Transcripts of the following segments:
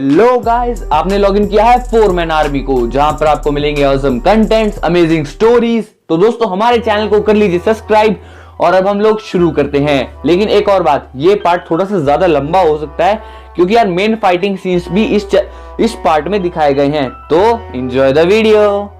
Hello guys, आपने login किया है फोरमैन आर्मी को, जहां पर आपको मिलेंगे ऑसम कंटेंट्स, अमेजिंग स्टोरीज। तो दोस्तों हमारे चैनल को कर लीजिए सब्सक्राइब और अब हम लोग शुरू करते हैं। लेकिन एक और बात, ये पार्ट थोड़ा सा ज्यादा लंबा हो सकता है क्योंकि यार मेन फाइटिंग सीन्स भी इस पार्ट में दिखाए गए हैं। तो एंजॉय द वीडियो।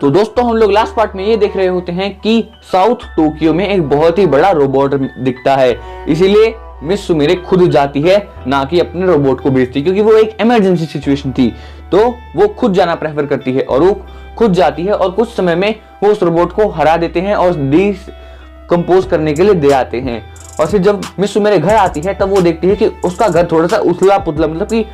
तो दोस्तों हम लोग लास्ट पार्ट में ये देख रहे होते हैं कि साउथ टोक्यो में एक बहुत ही बड़ा रोबोट दिखता है, इसीलिए मिस सुमिरे खुद जाती है, ना कि अपने रोबोट को भेजती, क्योंकि वो एक इमरजेंसी सिचुएशन थी। तो वो खुद जाना प्रेफर करती है और वो खुद जाती है और कुछ समय में वो उस रोबोट को हरा देते हैं और कंपोज करने के लिए दे आते हैं। और फिर जब मिस सुमिरे घर आती है तब वो देखती है कि उसका घर थोड़ा सा उथला पुथला, मतलब कि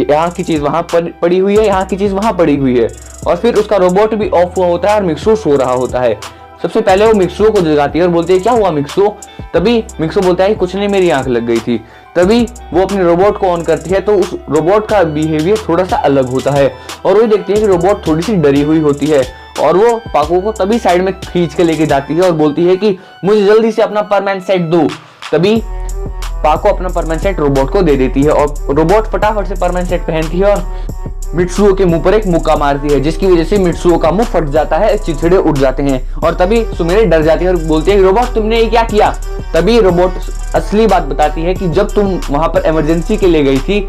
यहाँ की चीज वहां पड़ी हुई है, यहाँ की चीज वहां पड़ी हुई है। और फिर उसका रोबोट भी ऑफ हुआ होता है और मिक्सो सो रहा होता है। सबसे पहले वो मिक्सो को जगाती है और बोलती है क्या हुआ मिक्सो। तभी मिक्सो बोलता है कुछ नहीं, मेरी आंख लग गई थी। तभी वो अपने रोबोट को ऑन करती है तो उस रोबोट का बिहेवियर थोड़ा सा अलग होता है और वो देखती है कि रोबोट थोड़ी सी डरी हुई होती है और वो पाको को तभी साइड में खींच के लेके जाती है और बोलती है कि मुझे जल्दी से अपना परमानेंट सेट दो। तभी पाको अपना परमानेंट सेट रोबोट को दे देती है और रोबोट फटाफट से परमानेंट सेट पहनती है और मित्सुओ के मुंह पर एक मुक्का मारती है, जिसकी वजह से मित्सुओ का मुंह फट जाता है, चिथड़े उड़ जाते हैं। और तभी सुमिरे डर जाती है और बोलती है रोबोट तुमने ये क्या किया। तभी रोबोट असली बात बताती है कि जब तुम वहां पर इमरजेंसी के लिए गई थी,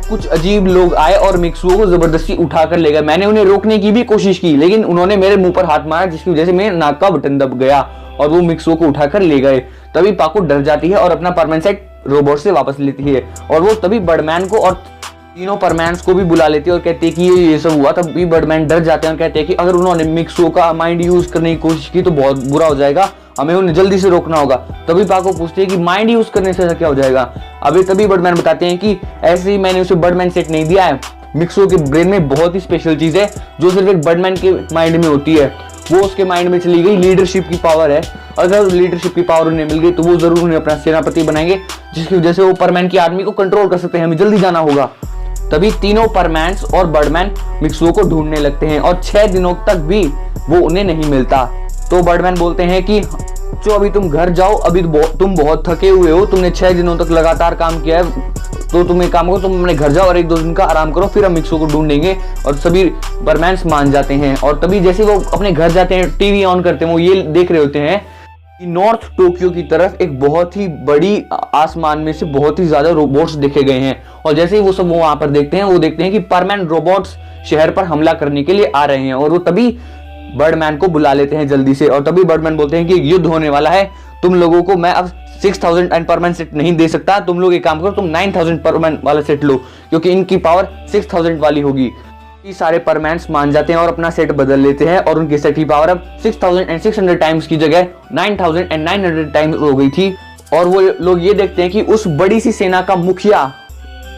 कुछ अजीब लोग आए और मित्सुओ को जबरदस्ती उठाकर ले गए। मैंने उन्हें रोकने की भी कोशिश की लेकिन उन्होंने मेरे मुंह पर हाथ मारा, जिसकी वजह से मेरे नाक का बटन दब गया और वो मित्सुओ को उठाकर ले गए। तभी पाको डर जाती है और अपना परमानेंट सेट रोबोट से वापस लेती है और वो तभी बर्डमैन को और तीनों परमैन्स को भी बुला लेती है और कहती है कि ये सब हुआ। तब भी बर्डमैन डर जाते हैं और कहते हैं कि अगर उन्होंने मिक्सो का माइंड यूज करने की कोशिश की तो बहुत बुरा हो जाएगा, हमें उन्हें जल्दी से रोकना होगा। तभी पाको पूछती है कि माइंड यूज करने से क्या हो जाएगा। अभी तभी बर्डमैन बताते हैं कि ऐसे ही मैंने उसे बर्डमैन सेट नहीं दिया है, मिक्सो के ब्रेन में बहुत ही स्पेशल चीज है जो सिर्फ एक बर्डमैन के माइंड में होती है। वो उसके माइंड में चली गई, लीडरशिप की पावर है। अगर लीडरशिप की पावर उन्हें मिल गई तो वो जरूर उन्हें अपना सेनापति बनाएंगे, जिसकी वजह से वो परमैन की आर्मी को कंट्रोल कर सकते हैं। हमें जल्दी जाना होगा। तभी तीनों परमैन्स और बर्डमैन मिक्सुओ को ढूंढने लगते हैं और 6 दिनों तक भी वो उन्हें नहीं मिलता। तो बर्डमैन बोलते हैं कि जो अभी तुम घर जाओ, अभी तुम बहुत थके हुए हो, तुमने 6 दिनों तक लगातार काम किया है, तो तुम एक काम करो, तुम अपने घर जाओ और 1-2 दिन का आराम करो, फिर हम मिक्सुओ को ढूंढेंगे। और सभी बर्डमैन्स मान जाते हैं। और तभी जैसे वो अपने घर जाते हैं, टीवी ऑन करते हैं, वो ये देख रहे होते हैं कि नॉर्थ टोक्यो की तरफ एक बहुत ही बड़ी आसमान में से बहुत ही ज्यादा रोबोट्स देखे गए हैं। और जैसे ही वो सब वहां पर देखते हैं, वो देखते हैं कि परमैन रोबोट्स शहर पर हमला करने के लिए आ रहे हैं और वो तभी बर्डमैन को बुला लेते हैं जल्दी से। और तभी बर्डमैन बोलते हैं कि युद्ध होने वाला है, तुम लोगों को मैं अब 6000 एंड परमैन सेट नहीं दे सकता, तुम लोग एक काम करो, तुम 9000 परमैन वाला सेट लो, क्योंकि इनकी पावर 6000 वाली होगी। सारे परमैन्स मान जाते हैं और अपना सेट बदल लेते हैं और उनकी सेट की पावर अब 6600 टाइम्स की जगह 9900 टाइम्स हो गई थी। और वो लोग ये देखते हैं कि उस बड़ी सी सेना का मुखिया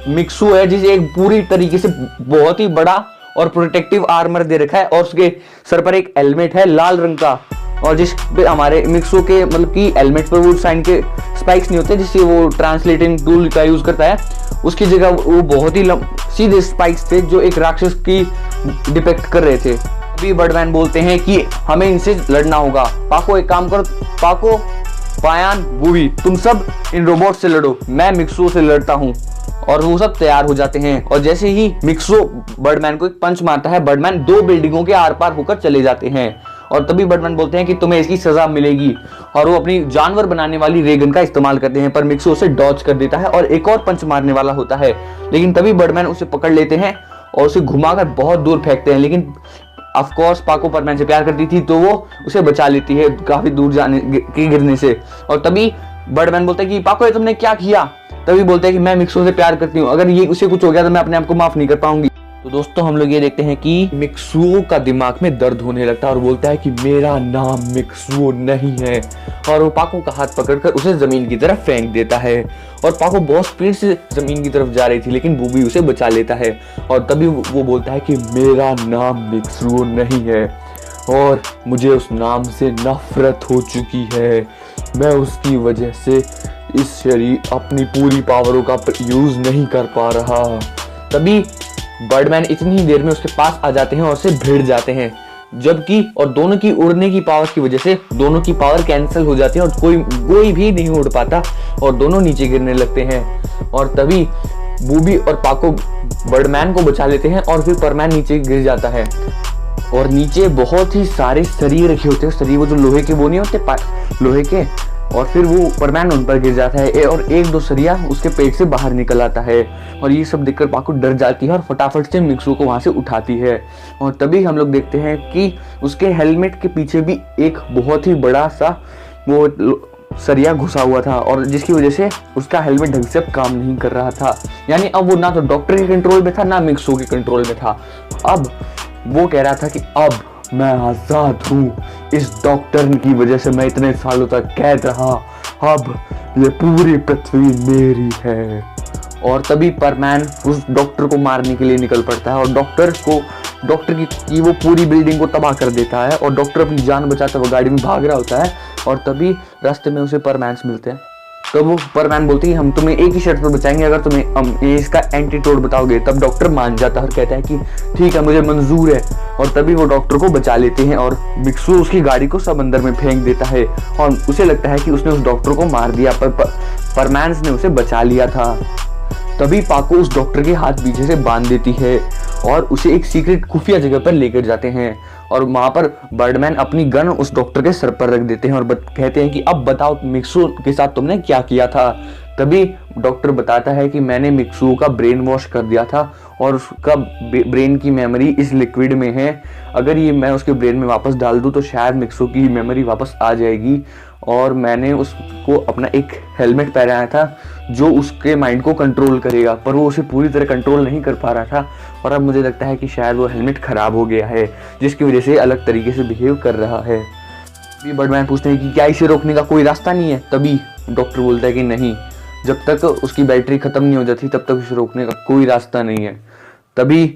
मिक्सु है, जिसे एक पूरी तरीके से बहुत ही बड़ा और प्रोटेक्टिव आर्मर दे रखा है और उसके सर पर एक हेलमेट है लाल रंग का, और जिस पे हमारे मिक्सो के मतलब कि हेलमेट पर वो साइन के स्पाइक्स नहीं होते जिससे वो ट्रांसलेटिंग टूल का यूज करता है, उसकी जगह वो बहुत ही सीधे स्पाइक्स थे जो एक राक्षस की डिपेक्ट कर रहे थे। अभी बर्डमैन बोलते हैं कि हमें इनसे लड़ना होगा। पाको एक काम करो, पाको, पायान, बूवी, तुम सब इन रोबोट से लड़ो, मैं मिक्सो से लड़ता हूँ। और वो सब तैयार हो जाते हैं और जैसे ही मिक्सो बर्डमैन को एक पंच मारता है, बर्डमैन 2 बिल्डिंगों के आर पार होकर चले जाते हैं। और तभी बर्डमैन बोलते हैं कि तुम्हें इसकी सजा मिलेगी और वो अपनी जानवर बनाने वाली रेगन का इस्तेमाल करते हैं, पर मिक्सो उसे डॉज कर देता है और एक और पंच मारने वाला होता है। लेकिन तभी बर्डमैन उसे पकड़ लेते हैं और उसे घुमाकर बहुत दूर फेंकते हैं। लेकिन ऑफ कोर्स पाको परमैन से प्यार करती थी तो वो उसे बचा लेती है काफी दूर जाने के गिरने से। और तभी बर्डमैन बोलते हैं कि पाको ये तुमने क्या किया। तभी बोलते हैं कि मैं मिक्सो से प्यार करती हूँ, अगर ये उसे कुछ हो गया तो मैं अपने आप को माफ नहीं कर पाऊंगी। तो दोस्तों हम लोग ये देखते हैं कि मिक्सुओ का दिमाग में दर्द होने लगता है और बोलता है कि मेरा नाम मिक्सुओ नहीं है, और वो पाको का हाथ पकड़कर उसे जमीन की तरफ फेंक देता है। और पाको बहुत स्पीड से जमीन की तरफ जा रही थी लेकिन बूबी उसे बचा लेता है। और तभी वो बोलता है कि मेरा नाम मिक्सुओ नहीं है और मुझे उस नाम से नफरत हो चुकी है, मैं उसकी वजह से इस शरीर अपनी पूरी पावरों का यूज नहीं कर पा रहा। तभी बर्डमैन इतनी देर में उसके पास आ जाते हैं और उसे भिड़ जाते हैं, जबकि और दोनों की उड़ने की पावर की वजह से दोनों की पावर कैंसिल हो जाती है और कोई भी नहीं उड़ पाता और दोनों नीचे गिरने लगते हैं। और तभी वो भी और पाको बर्डमैन को बचा लेते हैं और फिर परमैन नीचे गिर जाता है और नीचे बहुत ही सारे सरिये रखे होते हैं। सरिये वो जो लोहे के वो नहीं होते लोहे के, और फिर वो परमैन उन पर गिर जाता है और एक दो सरिया उसके पेट से बाहर निकल आता है और ये सब देखकर पाको डर जाती है और फटाफट से मिक्सू को वहां से उठाती है। और तभी हम लोग देखते हैं कि उसके हेलमेट के पीछे भी एक बहुत ही बड़ा सा वो सरिया घुसा हुआ था और जिसकी वजह से उसका हेलमेट ढंग से काम नहीं कर रहा था। यानी अब वो ना तो डॉक्टर के कंट्रोल में था ना मिक्सू के कंट्रोल में था। अब वो कह रहा था कि अब मैं आजाद हूँ, इस डॉक्टर की वजह से मैं इतने सालों तक कैद रहा, अब ये पूरी पृथ्वी मेरी है। और तभी परमैन उस डॉक्टर को मारने के लिए निकल पड़ता है और डॉक्टर की वो पूरी बिल्डिंग को तबाह कर देता है और डॉक्टर अपनी जान बचाता हुआ गाड़ी में भाग रहा होता है और तभी रास्ते में उसे परमैन मिलते हैं। तो वो परमैन बोलते हैं हम तुम्हें एक ही शर्त पर बचाएंगे, अगर तुम्हें ये इसका एंटीटोड बताओगे। तब डॉक्टर मान जाता है और कहता है कि ठीक है मुझे मंजूर है। और तभी वो डॉक्टर को बचा लेते हैं और मिक्सू उसकी गाड़ी को समंदर में फेंक देता है और उसे लगता है कि उसने उस डॉक्टर को मार दिया, पर परमैन ने उसे बचा लिया था। तभी पाको उस डॉक्टर के हाथ पीछे से बांध देती है और उसे एक सीक्रेट खुफिया जगह पर लेकर जाते हैं और वहां पर बर्डमैन अपनी गन उस डॉक्टर के सर पर रख देते हैं और कहते हैं कि अब बताओ मिक्सू के साथ तुमने क्या किया था। तभी डॉक्टर बताता है कि मैंने मिक्सू का ब्रेन वॉश कर दिया था और उसका ब्रेन की मेमोरी इस लिक्विड में है, अगर ये मैं उसके ब्रेन में वापस डाल दूं तो शायद मिक्सू की मेमोरी वापस आ जाएगी। और मैंने उसको अपना एक हेलमेट पहनाया था जो उसके माइंड को कंट्रोल करेगा, पर वो उसे पूरी तरह कंट्रोल नहीं कर पा रहा था और अब मुझे लगता है कि शायद वो हेलमेट खराब हो गया है जिसकी वजह से अलग तरीके से बिहेव कर रहा है। अभी बर्डमैन पूछते हैं कि क्या इसे रोकने का कोई रास्ता नहीं है। तभी डॉक्टर बोलता है कि नहीं, जब तक उसकी बैटरी खत्म नहीं हो जाती तब तक उसे रोकने का कोई रास्ता नहीं है। तभी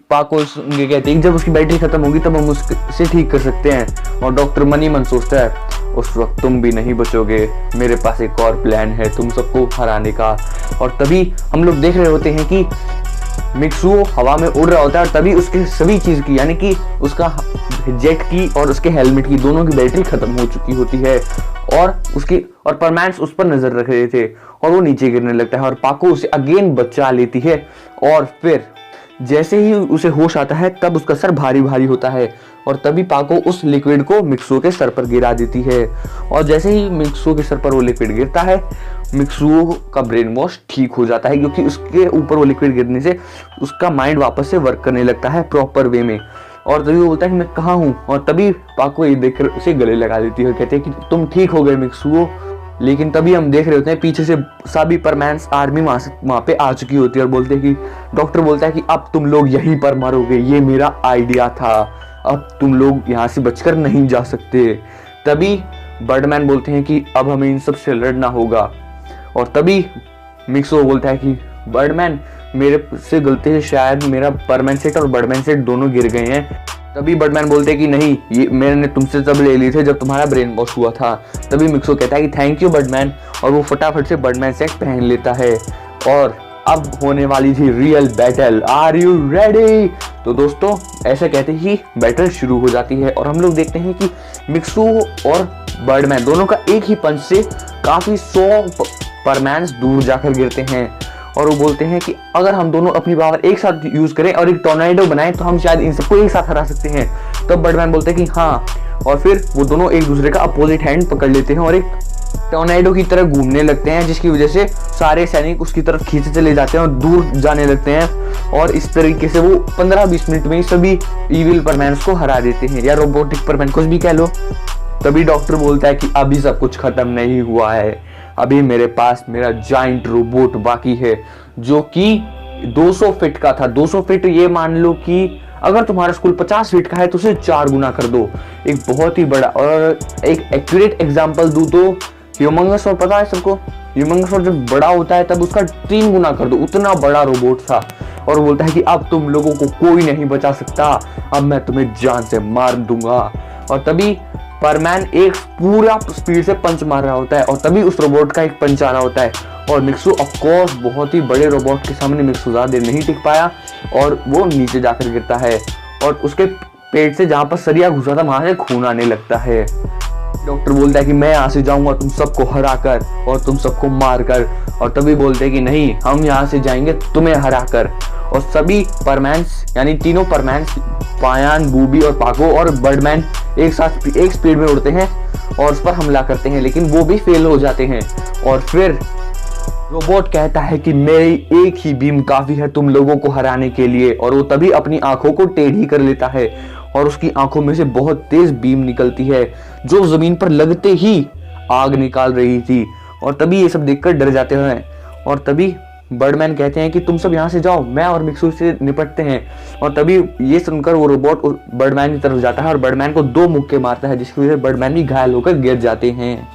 पाको उनके कहते हैं जब उसकी बैटरी खत्म होगी तब हम उसे ठीक कर सकते हैं और डॉक्टर मन ही मन सोचता है उस वक्त तुम भी नहीं बचोगे, मेरे पास एक और प्लान है तुम सबको हराने का। और तभी हम लोग देख रहे होते हैं कि मिक्सू हवा में उड़ रहा होता है और तभी उसके सभी चीज की यानी कि उसका जेट की और उसके हेलमेट की दोनों की बैटरी खत्म हो चुकी होती है और परमैन उस पर नजर रख रहे थे और वो नीचे गिरने लगता है और पाको उसे अगेन बचा लेती है और फिर जैसे ही उसे होश आता है तब उसका सर भारी भारी होता है और तभी पाको उस लिक्विड को मिक्सू के सर पर गिरा देती है और जैसे ही मिक्सू के सर पर वो लिक्विड गिरता है मिक्सू का ब्रेन वॉश ठीक हो जाता है क्योंकि उसके ऊपर वो लिक्विड गिरने से उसका माइंड वापस से वर्क करने लगता है प्रॉपर वे में। और तभी वो बोलता है कि मैं कहाँ हूँ और तभी पाको ये देखकर उसे गले लगा लेती है और कहते हैं कि तुम ठीक हो गए मिक्सू। लेकिन तभी हम देख रहे होते हैं पीछे से सभी परमैन आर्मी वहां पे आ चुकी होती है और बोलते हैं कि डॉक्टर बोलता है कि अब तुम लोग यहीं पर मरोगे, ये मेरा आइडिया था, अब तुम लोग यहाँ से बचकर नहीं जा सकते। तभी बर्डमैन बोलते हैं कि अब हमें इन सब से लड़ना होगा और तभी मिक्सो बोलता है कि बर्डमैन मेरे से गलती से शायद मेरा परमैन सेट और बर्डमैन सेट दोनों गिर गए हैं। तभी बर्डमैन बोलते हैं कि नहीं, ये मैंने तुमसे तब ले ली थे जब तुम्हारा ब्रेन वॉश हुआ था। तभी मिक्सो कहता है कि थैंक यू बर्डमैन और वो फटाफट से बर्डमैन सेट पहन लेता है और अब होने वाली थी real battle. Are you ready? तो दोस्तों ऐसा कहते ही बैटल शुरू हो जाती है और हम लोग देखते हैं कि मिक्सू और बर्डमैन दोनों का एक ही पंच से काफी 100 परमैन्स दूर जाकर गिरते हैं और वो बोलते हैं कि अगर हम दोनों अपनी पावर एक साथ यूज करें और एक टॉर्नेडो बनाएं तो हम शायद इन सबको एक साथ हरा सकते हैं। तब बर्डमैन बोलते हैं कि हाँ, और फिर वो दोनों एक दूसरे का अपोजिट हैंड पकड़ लेते हैं और एक टॉर्नेडो की तरह घूमने लगते हैं जिसकी वजह से सारे सैनिक उसकी तरफ खींचे चले जाते हैं और दूर जाने लगते हैं और इस तरीके से वो 15-20 मिनट में ही सभी इविल परमैन्स को हरा देते हैं या रोबोटिक परमैन कुछ भी कह लो। तभी डॉक्टर बोलता है कि अभी सब कुछ खत्म नहीं हुआ है, अभी मेरे पास मेरा जाइंट रोबोट बाकी है जो कि 200 फीट का था। 200 फीट ये मान लो कि अगर तुम्हारा स्कूल 50 फीट का है तो उसे 4 गुना कर दो। एक बहुत ही बड़ा और एक एक्यूरेट एग्जांपल दूं तो ह्यूमंगस और पता है सबको, ह्यूमंगस और जब बड़ा होता है तब उसका 3 गुना कर दो, उतना बड़ा रोबोट था। और बोलता है कि अब तुम लोगों को कोई नहीं बचा सकता, अब मैं तुम्हें जान से मार दूंगा। और तभी परमैन एक पूरा स्पीड से पंच मार रहा होता है और तभी उस रोबोट का एक पंच आ रहा होता है और मिक्सू ऑफ कोर्स बहुत ही बड़े रोबोट के सामने मिक्सू ज्यादा देर नहीं टिक पाया और वो नीचे जाकर गिरता है और उसके पेट से जहां पर सरिया घुसा था वहां से खून आने लगता है। डॉक्टर बोलता है कि मैं यहाँ से जाऊंगा तुम सबको हरा कर और तुम सबको मार कर, और तभी बोलते हैं कि नहीं, हम यहाँ से जाएंगे तुम्हें हरा कर। और सभी परमैन्स यानी तीनों परमैन्स, पायान, बूबी और पाको और बर्डमैन एक साथ एक स्पीड में उड़ते हैं और उस पर हमला करते हैं, लेकिन वो भी फेल हो जाते हैं। और फिर रोबोट कहता है कि मेरी एक ही बीम काफी है तुम लोगों को हराने के लिए, और वो तभी अपनी आंखों को टेढ़ी कर लेता है और उसकी आंखों में से बहुत तेज बीम निकलती है जो जमीन पर लगते ही आग निकाल रही थी। और तभी ये सब देखकर डर जाते हैं, और तभी बर्डमैन कहते हैं कि तुम सब यहाँ से जाओ, मैं और मिक्सू से निपटते हैं। और तभी ये सुनकर वो रोबोट बर्डमैन की तरफ जाता है और बर्डमैन को 2 मुक्के मारता है, जिसकी वजह से बर्डमैन भी घायल होकर गिर जाते हैं।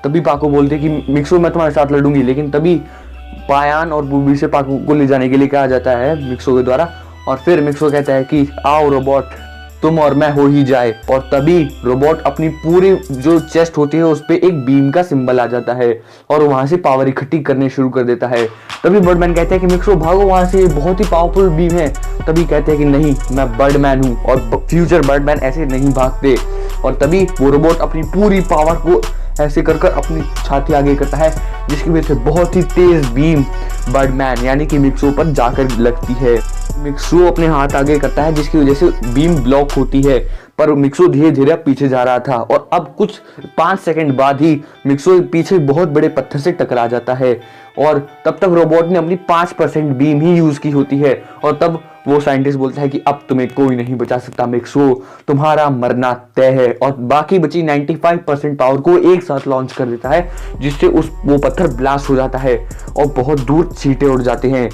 तभी पाको बोलते हैं कि मिक्सू मैं तुम्हारे साथ लड़ूंगी, लेकिन तभी पायान और बूबी से पाको को ले जाने के लिए कहा जाता है मिक्सू के द्वारा। और फिर मिक्सू कहता है कि आओ रोबोट, तुम और मैं हो ही जाए। और तभी रोबोट अपनी पूरी जो चेस्ट होती है उस पे एक बीम का सिंबल आ जाता है और वहां से पावर इकट्ठी करने शुरू कर देता है। तभी बर्डमैन कहते हैं कि मिक्सो भागो वहां से, ये बहुत ही पावरफुल बीम है। तभी कहते हैं कि नहीं, मैं बर्डमैन हूँ और फ्यूचर बर्डमैन ऐसे नहीं भागते। और तभी वो रोबोट अपनी पूरी पावर को ऐसे कर कर अपनी छाती आगे करता है, जिसकी वजह से बहुत ही तेज बीम बर्डमैन यानी कि मिक्सो पर जाकर लगती है। मिक्सो अपने हाथ आगे करता है, जिसकी वजह से बीम ब्लॉक होती है, पर मिक्सो धीरे धीरे पीछे जा रहा था। और अब कुछ 5 सेकंड बाद ही मिक्सो पीछे बहुत बड़े पत्थर से टकरा जाता है, और तब तक रोबोट ने अपनी 5% बीम ही यूज की होती है। और तब वो साइंटिस्ट बोलता है कि अब तुम्हें कोई नहीं बचा सकता मिक्सो, तुम्हारा मरना तय है। और बाकी बची 95% पावर को एक साथ लॉन्च कर देता है, जिससे वो पत्थर ब्लास्ट हो जाता है और बहुत दूर छींटे उड़ जाते हैं।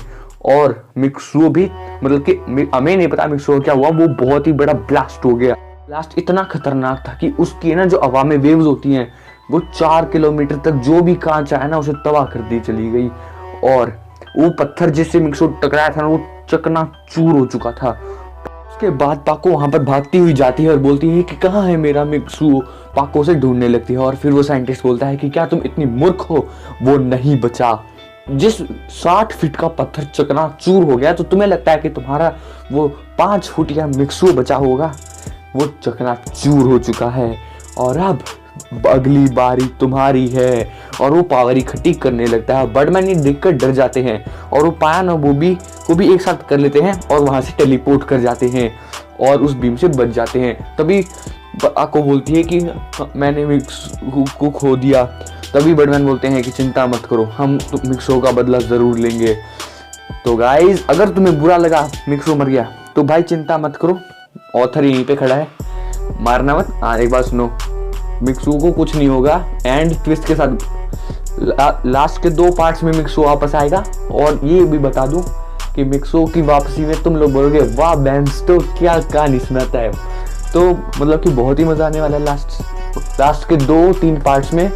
और मिक्सो भी, मतलब कि हमें नहीं पता मिक्सो को क्या हुआ, वो बहुत ही बड़ा ब्लास्ट हो गया। ब्लास्ट इतना खतरनाक था कि उसकी ना जो हवा में वेव्स होती हैं वो 4 किलोमीटर तक जो भी कांच आया ना उसे तबाह कर दी चली गई। और वो पत्थर जिससे मिक्सो टकराया था ना वो चकनाचूर हो चुका था। उसके बाद पाको वहां पर भागती हुई जाती है और बोलती है कि कहाँ है मेरा मिक्सू। पाको से ढूंढने लगती है और फिर वो साइंटिस्ट बोलता है कि क्या तुम इतनी मूर्ख हो, वो नहीं बचा। जिस 60 फीट का पत्थर चकनाचूर हो गया तो तुम्हें लगता है कि तुम्हारा वो 5 फुट का मिक्सू बचा होगा, वो चकनाचूर हो चुका है। और अब अगली बारी तुम्हारी है। और वो पावर इकट्ठी करने लगता है। बर्डमैन ये देखकर डर जाते हैं और वो पायान और बूबी को भी एक साथ कर लेते हैं और वहां से टेलीपोर्ट कर जाते हैं और उस बीम से बच जाते हैं। तभी पाको बोलती है कि मैंने मिक्सो को खो दिया। तभी बर्डमैन बोलते हैं कि चिंता मत करो, हम मिक्सो का बदला जरूर लेंगे। तो गाइज, अगर तुम्हें बुरा लगा मिक्सो मर गया तो भाई चिंता मत करो, ऑथर यहीं पे खड़ा है, मारना मत। हाँ, एक बात सुनो, मिक्सो को कुछ नहीं होगा। एंड ट्विस्ट के साथ लास्ट के 2 पार्ट्स में मिक्सो वापस आएगा। और ये भी बता दूं कि मिक्सो की वापसी में तुम लोग बोलोगे वाह बैंस, तो क्या कहानी सुनाता है। तो मतलब कि बहुत ही मजा आने वाला है लास्ट के 2-3 पार्ट्स में।